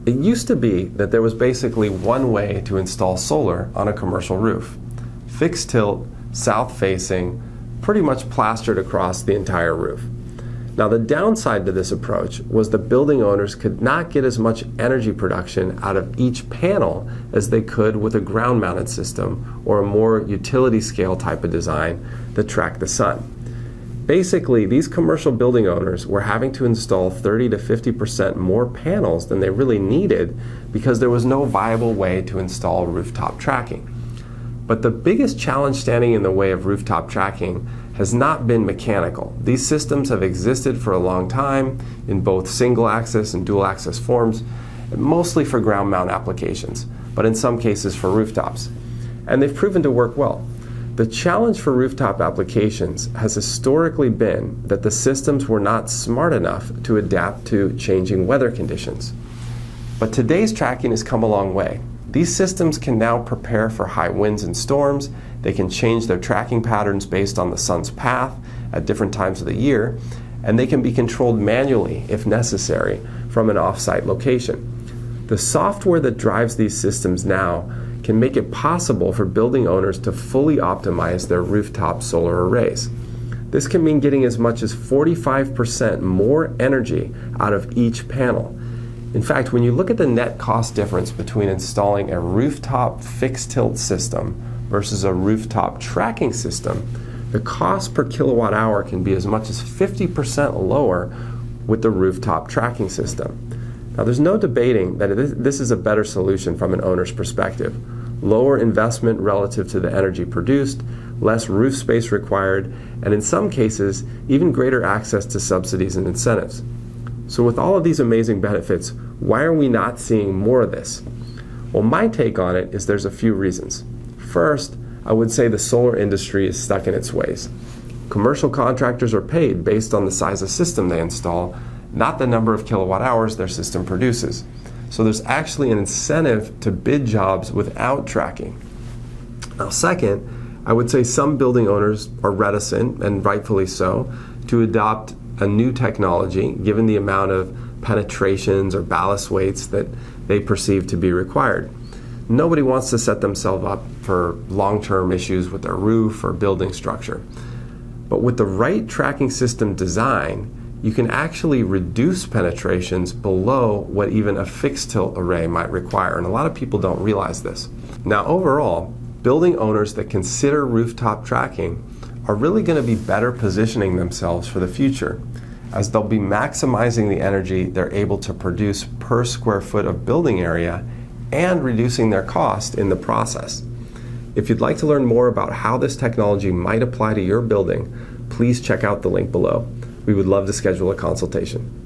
It used to be that there was basically one way to install solar on a commercial roof. Fixed tilt, south facing, pretty much plastered across the entire roof. Now the downside to this approach was the building owners could not get as much energy production out of each panel as they could with a ground mounted system or a more utility scale type of design that tracked the sun. Basically, these commercial building owners were having to install 30 to 50% more panels than they really needed because there was no viable way to install rooftop tracking. But the biggest challenge standing in the way of rooftop tracking has not been mechanical. These systems have existed for a long time in both single axis and dual axis forms, mostly for ground mount applications, but in some cases for rooftops. And they've proven to work well. The challenge for rooftop applications has historically been that the systems were not smart enough to adapt to changing weather conditions. But today's tracking has come a long way. These systems can now prepare for high winds and storms. They can change their tracking patterns based on the sun's path at different times of the year, and they can be controlled manually, if necessary, from an off-site location. The software that drives these systems now can make it possible for building owners to fully optimize their rooftop solar arrays. This can mean getting as much as 45% more energy out of each panel. In fact, when you look at the net cost difference between installing a rooftop fixed tilt system versus a rooftop tracking system, the cost per kilowatt hour can be as much as 50% lower with the rooftop tracking system. Now, there's no debating that this is a better solution from an owner's perspective. Lower investment relative to the energy produced, less roof space required, and in some cases, even greater access to subsidies and incentives. So with all of these amazing benefits, why are we not seeing more of this? Well, my take on it is there's a few reasons. First, I would say the solar industry is stuck in its ways. Commercial contractors are paid based on the size of system they install, not the number of kilowatt hours their system produces. So there's actually an incentive to bid jobs without tracking. Now, second, I would say some building owners are reticent, and rightfully so, to adopt a new technology given the amount of penetrations or ballast weights that they perceive to be required. Nobody wants to set themselves up for long-term issues with their roof or building structure. But with the right tracking system design, you can actually reduce penetrations below what even a fixed tilt array might require, and a lot of people don't realize this. Now, overall, building owners that consider rooftop tracking are really going to be better positioning themselves for the future, as they'll be maximizing the energy they're able to produce per square foot of building area and reducing their cost in the process. If you'd like to learn more about how this technology might apply to your building, please check out the link below. We would love to schedule a consultation.